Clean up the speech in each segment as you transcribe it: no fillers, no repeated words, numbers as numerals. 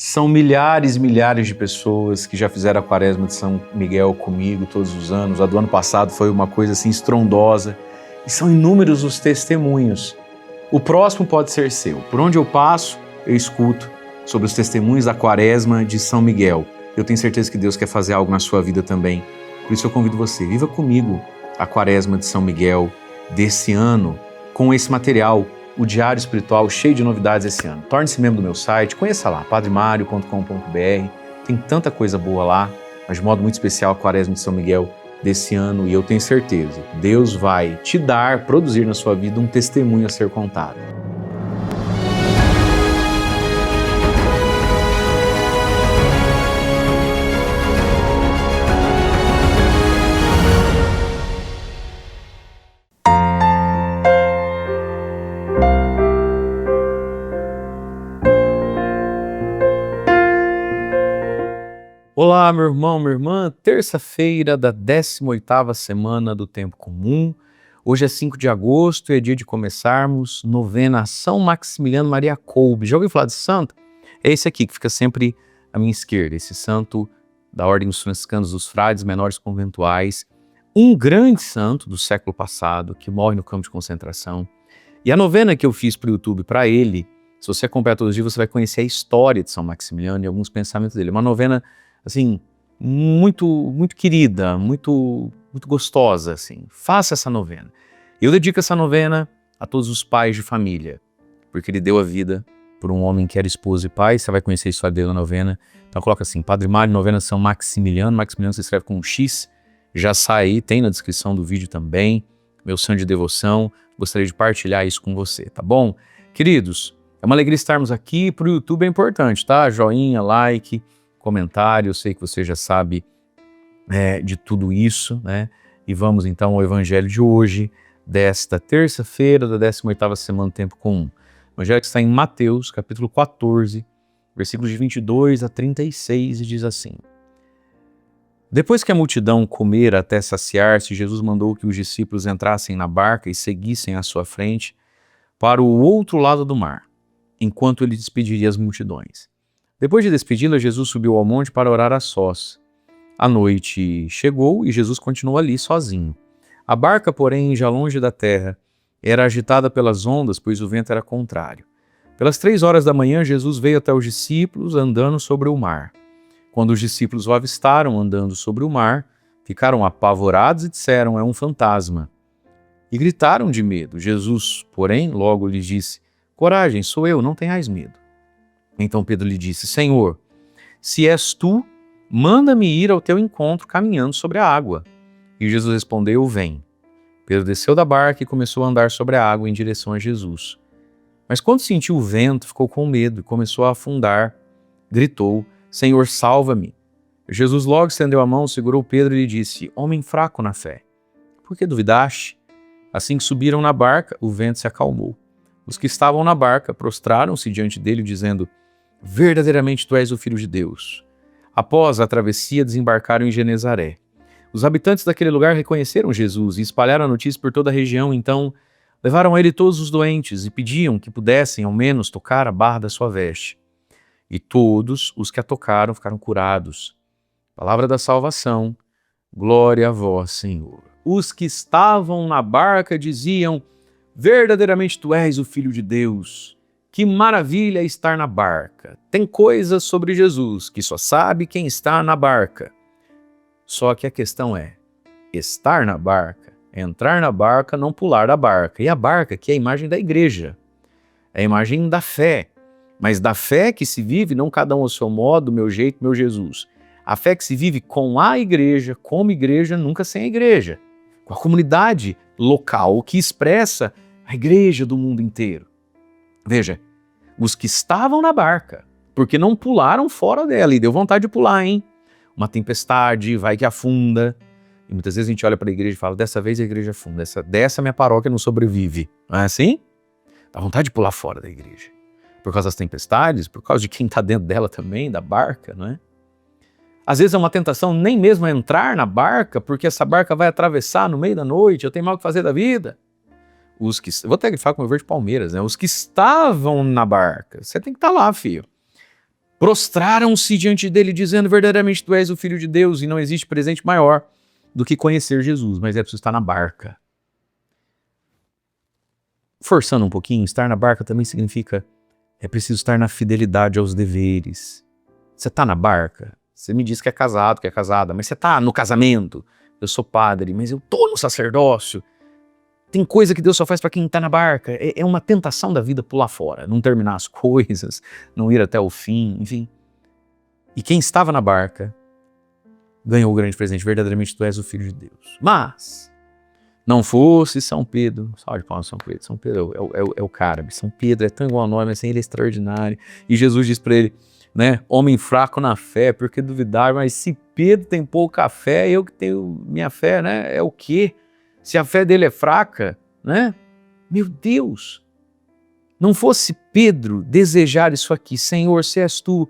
São milhares e milhares de pessoas que já fizeram a Quaresma de São Miguel comigo todos os anos. A do ano passado foi uma coisa assim estrondosa. E são inúmeros os testemunhos. O próximo pode ser seu. Por onde eu passo, eu escuto sobre os testemunhos da Quaresma de São Miguel. Eu tenho certeza que Deus quer fazer algo na sua vida também. Por isso eu convido você, viva comigo a Quaresma de São Miguel desse ano, com esse material, o Diário Espiritual, cheio de novidades esse ano. Torne-se membro do meu site, conheça lá, padremario.com.br. Tem tanta coisa boa lá, mas de modo muito especial a Quaresma de São Miguel desse ano, e eu tenho certeza, Deus vai te dar, produzir na sua vida um testemunho a ser contado. Olá, meu irmão, minha irmã, terça-feira da 18ª semana do Tempo Comum. Hoje é 5 de agosto e é dia de começarmos novena a São Maximiliano Maria Kolbe. Já ouviu falar desse santo? É esse aqui que fica sempre à minha esquerda, esse santo da Ordem dos Franciscanos dos Frades Menores Conventuais, um grande santo do século passado que morre no campo de concentração. E a novena que eu fiz para o YouTube para ele, se você acompanhar todos os dias, você vai conhecer a história de São Maximiliano e alguns pensamentos dele. É uma novena assim, muito querida, muito gostosa, assim. Faça essa novena. Eu dedico essa novena a todos os pais de família, porque ele deu a vida por um homem que era esposo e pai. Você vai conhecer a história dele na novena. Então coloca assim, Padre Mário, novena São Maximiliano. Maximiliano se escreve com um X, já sai aí, tem na descrição do vídeo também. Meu santo de devoção, gostaria de partilhar isso com você, tá bom? Queridos, é uma alegria estarmos aqui. Para o YouTube é importante, tá? Joinha, like, comentário, eu sei que você já sabe de tudo isso, né? E vamos então ao Evangelho de hoje, desta terça-feira da 18ª semana do Tempo Comum. O Evangelho que está em Mateus, capítulo 14, versículos de 22 a 36, e diz assim: Depois que a multidão comera até saciar-se, Jesus mandou que os discípulos entrassem na barca e seguissem à sua frente para o outro lado do mar, enquanto ele despediria as multidões. Depois de despedi-la, Jesus subiu ao monte para orar a sós. A noite chegou e Jesus continuou ali sozinho. A barca, porém, já longe da terra, era agitada pelas ondas, pois o vento era contrário. Pelas 3 horas da manhã, Jesus veio até os discípulos andando sobre o mar. Quando os discípulos o avistaram andando sobre o mar, ficaram apavorados e disseram: é um fantasma. E gritaram de medo. Jesus, porém, logo lhes disse: coragem, sou eu, não tenhais medo. Então Pedro lhe disse: Senhor, se és tu, manda-me ir ao teu encontro caminhando sobre a água. E Jesus respondeu: vem. Pedro desceu da barca e começou a andar sobre a água em direção a Jesus. Mas quando sentiu o vento, ficou com medo e começou a afundar. Gritou: Senhor, salva-me. Jesus logo estendeu a mão, segurou Pedro e lhe disse: homem fraco na fé, por que duvidaste? Assim que subiram na barca, o vento se acalmou. Os que estavam na barca prostraram-se diante dele, dizendo: verdadeiramente tu és o Filho de Deus. Após a travessia, desembarcaram em Genezaré. Os habitantes daquele lugar reconheceram Jesus e espalharam a notícia por toda a região. Então levaram a ele todos os doentes e pediam que pudessem ao menos tocar a barra da sua veste. E todos os que a tocaram ficaram curados. Palavra da salvação, glória a vós, Senhor. Os que estavam na barca diziam: verdadeiramente tu és o Filho de Deus. Que maravilha estar na barca. Tem coisas sobre Jesus que só sabe quem está na barca. Só que a questão é estar na barca, entrar na barca, não pular da barca. E a barca que é a imagem da igreja, é a imagem da fé. Mas da fé que se vive, não cada um ao seu modo, meu jeito, meu Jesus. A fé que se vive com a igreja, como igreja, nunca sem a igreja. Com a comunidade local que expressa a igreja do mundo inteiro. Veja, os que estavam na barca, porque não pularam fora dela, e deu vontade de pular, hein? Uma tempestade, vai que afunda. E muitas vezes a gente olha para a igreja e fala: dessa vez a igreja afunda, dessa minha paróquia não sobrevive. Não é assim? Dá vontade de pular fora da igreja. Por causa das tempestades, por causa de quem está dentro dela também, da barca, não é? Às vezes é uma tentação nem mesmo entrar na barca, porque essa barca vai atravessar no meio da noite, eu tenho mal o que fazer da vida. Vou até grifar com o meu verde Palmeiras, né? Os que estavam na barca, você tem que estar lá, filho. prostraram-se diante dele, dizendo: verdadeiramente tu és o Filho de Deus, e não existe presente maior do que conhecer Jesus, mas é preciso estar na barca. Forçando um pouquinho, estar na barca também significa é preciso estar na fidelidade aos deveres. Você está na barca? Você me diz que é casado, que é casada, mas você está no casamento? Eu sou padre, mas eu estou no sacerdócio. Tem coisa que Deus só faz para quem está na barca. É uma tentação da vida pular fora, não terminar as coisas, não ir até o fim, enfim. E quem estava na barca ganhou o grande presente. Verdadeiramente tu és o Filho de Deus. Mas não fosse São Pedro, salve de palmas São Pedro. São Pedro é o cara. São Pedro é tão igual a nós, mas assim, ele é extraordinário. E Jesus diz para ele, né, homem fraco na fé, porque duvidar, mas se Pedro tem pouca fé, eu que tenho minha fé, né, é o quê? Se a fé dele é fraca, né? Meu Deus! Não fosse Pedro desejar isso aqui, Senhor, se és tu,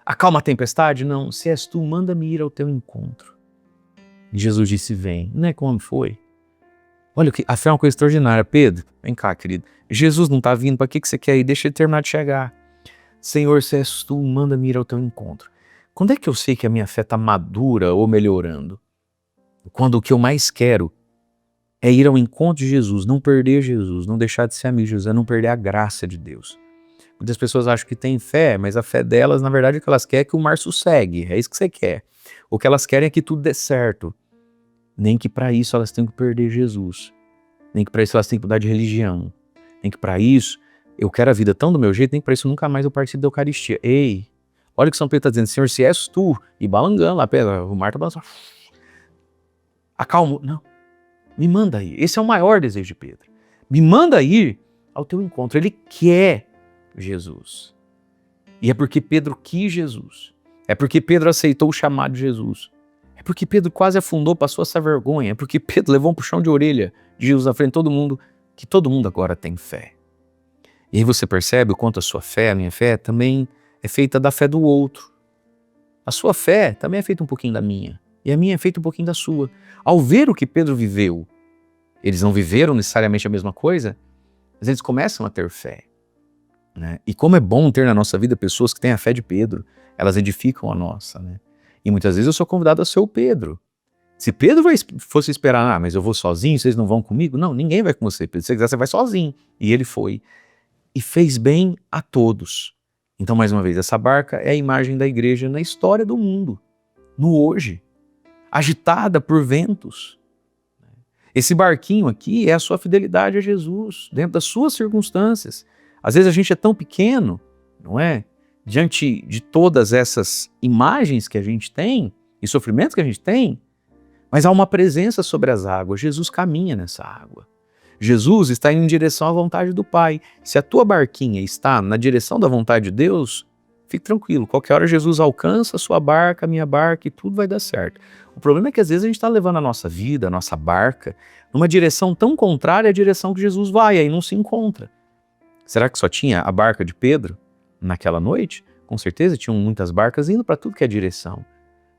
acalma a tempestade? Não, se és tu, manda-me ir ao teu encontro. E Jesus disse, vem. Não é como foi? Olha, a fé é uma coisa extraordinária. Pedro, vem cá, querido. Jesus não está vindo, para que você quer ir? Deixa ele terminar de chegar. Senhor, se és tu, manda-me ir ao teu encontro. Quando é que eu sei que a minha fé está madura ou melhorando? Quando o que eu mais quero é ir ao encontro de Jesus, não perder Jesus, não deixar de ser amigo de Jesus, é não perder a graça de Deus. Muitas pessoas acham que têm fé, mas a fé delas, na verdade, o que elas querem é que o mar sossegue, é isso que você quer. O que elas querem é que tudo dê certo. Nem que para isso elas tenham que perder Jesus, nem que para isso elas tenham que mudar de religião, nem que para isso eu quero a vida tão do meu jeito, nem que para isso nunca mais eu participo da Eucaristia. Ei, olha o que São Pedro está dizendo, Senhor, se és tu, e balangando lá, o mar está balançando. Acalma, não. Me manda ir. Esse é o maior desejo de Pedro. Me manda ir ao teu encontro. Ele quer Jesus. E é porque Pedro quis Jesus. É porque Pedro aceitou o chamado de Jesus. É porque Pedro quase afundou, passou essa vergonha. É porque Pedro levou um puxão de orelha de Jesus na frente de todo mundo, que todo mundo agora tem fé. E aí você percebe o quanto a sua fé, a minha fé, também é feita da fé do outro. A sua fé também é feita um pouquinho da minha. E a minha é feita um pouquinho da sua. Ao ver o que Pedro viveu, eles não viveram necessariamente a mesma coisa, mas eles começam a ter fé. Né? E como é bom ter na nossa vida pessoas que têm a fé de Pedro, elas edificam a nossa. Né? E muitas vezes eu sou convidado a ser o Pedro. Se Pedro fosse esperar, mas eu vou sozinho, vocês não vão comigo? Não, ninguém vai com você, Pedro. Se você quiser, você vai sozinho. E ele foi. E fez bem a todos. Então, mais uma vez, essa barca é a imagem da igreja na história do mundo, no hoje. Agitada por ventos. Esse barquinho aqui é a sua fidelidade a Jesus, dentro das suas circunstâncias. Às vezes a gente é tão pequeno, não é? Diante de todas essas imagens que a gente tem, e sofrimentos que a gente tem, mas há uma presença sobre as águas. Jesus caminha nessa água. Jesus está indo em direção à vontade do Pai. Se a tua barquinha está na direção da vontade de Deus, fique tranquilo, qualquer hora Jesus alcança a sua barca, a minha barca, e tudo vai dar certo. O problema é que às vezes a gente está levando a nossa vida, a nossa barca, numa direção tão contrária à direção que Jesus vai, aí não se encontra. Será que só tinha a barca de Pedro naquela noite? Com certeza tinham muitas barcas indo para tudo que é direção.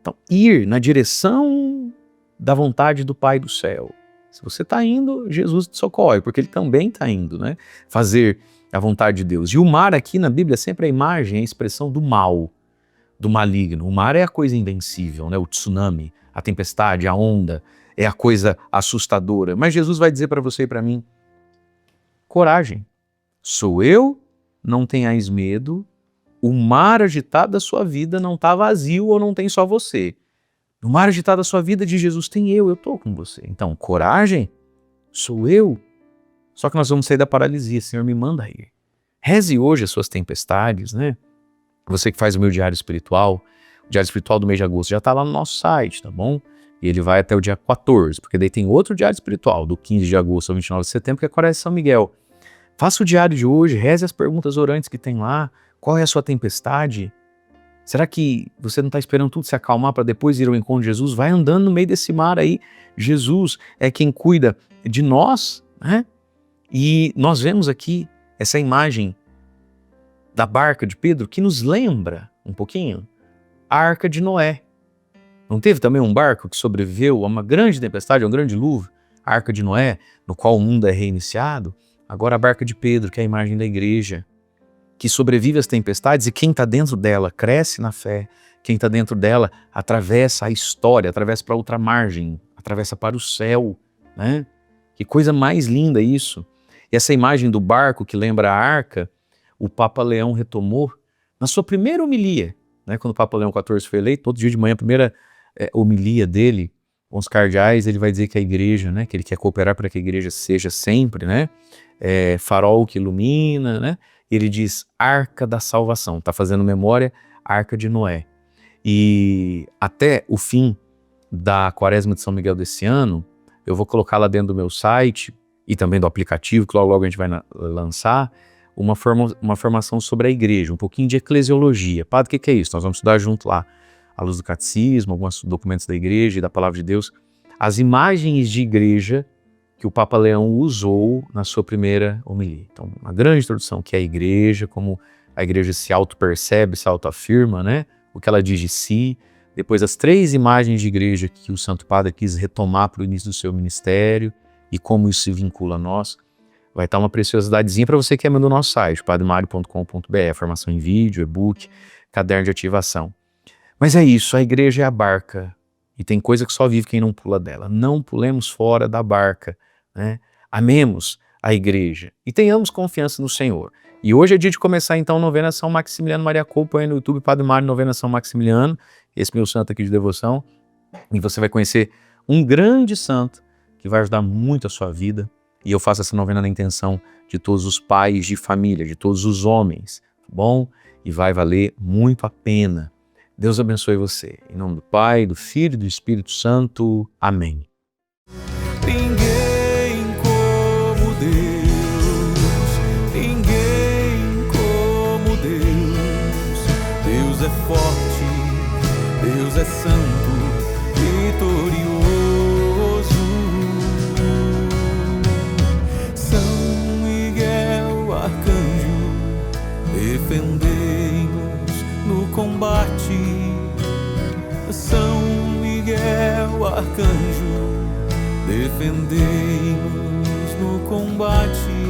Então, ir na direção da vontade do Pai do céu. Se você está indo, Jesus te socorre, porque ele também está indo, né? Fazer a vontade de Deus. E o mar aqui na Bíblia sempre é a imagem, a expressão do mal, do maligno. O mar é a coisa invencível, né? O tsunami, a tempestade, a onda, é a coisa assustadora. Mas Jesus vai dizer para você e para mim, coragem, sou eu, não tenhais medo, o mar agitado da sua vida não está vazio ou não tem só você. No mar agitado da sua vida de Jesus tem eu estou com você. Então, coragem, sou eu. Só que nós vamos sair da paralisia, Senhor, me manda ir. Reze hoje as suas tempestades, né? Você que faz o meu diário espiritual, o diário espiritual do mês de agosto já está lá no nosso site, tá bom? E ele vai até o dia 14, porque daí tem outro diário espiritual, do 15 de agosto ao 29 de setembro, que é a Quaresma de São Miguel. Faça o diário de hoje, reze as perguntas orantes que tem lá. Qual é a sua tempestade? Será que você não está esperando tudo se acalmar para depois ir ao encontro de Jesus? Vai andando no meio desse mar aí. Jesus é quem cuida de nós, né? E nós vemos aqui essa imagem da barca de Pedro que nos lembra um pouquinho a Arca de Noé. Não teve também um barco que sobreviveu a uma grande tempestade, a um grande dilúvio? A Arca de Noé, no qual o mundo é reiniciado. Agora a barca de Pedro, que é a imagem da igreja. que sobrevive às tempestades, e quem está dentro dela cresce na fé, quem está dentro dela atravessa a história, atravessa para outra margem, atravessa para o céu, né? Que coisa mais linda isso. E essa imagem do barco que lembra a arca, o Papa Leão retomou na sua primeira homilia, né? Quando o Papa Leão XIV foi eleito, todo dia de manhã, a primeira homilia dele, com os cardeais, ele vai dizer que a igreja, né? Que ele quer cooperar para que a igreja seja sempre, né? Farol que ilumina, né? Ele diz Arca da Salvação, está fazendo memória, Arca de Noé. E até o fim da Quaresma de São Miguel desse ano, eu vou colocar lá dentro do meu site e também do aplicativo, que logo a gente vai lançar, uma formação sobre a igreja, um pouquinho de eclesiologia. Padre, o que é isso? Nós vamos estudar junto lá, à luz do catecismo, alguns documentos da igreja e da palavra de Deus, as imagens de igreja que o Papa Leão usou na sua primeira homilia. Então, uma grande introdução, que é a igreja, como a igreja se auto-percebe, se auto-afirma, né? O que ela diz de si. Depois, as 3 imagens de igreja que o Santo Padre quis retomar para o início do seu ministério e como isso se vincula a nós. Vai estar uma preciosidadezinha para você que é no nosso site, padremario.com.br, formação em vídeo, e-book, caderno de ativação. Mas é isso, a igreja é a barca. E tem coisa que só vive quem não pula dela. Não pulemos fora da barca, né? Amemos a igreja e tenhamos confiança no Senhor. E hoje é dia de começar então a novena São Maximiliano Maria Coupe, põe no YouTube Padre Mário Novena São Maximiliano, esse meu santo aqui de devoção, e você vai conhecer um grande santo que vai ajudar muito a sua vida. E eu faço essa novena na intenção de todos os pais de família, de todos os homens, tá bom? E vai valer muito a pena. Deus abençoe você. Em nome do Pai, do Filho e do Espírito Santo. Amém. Ninguém como Deus, ninguém como Deus. Deus é forte, Deus é santo, vitorioso. São Miguel, arcanjo, defendei-nos no combate. São Miguel, arcanjo, defendei-nos no combate.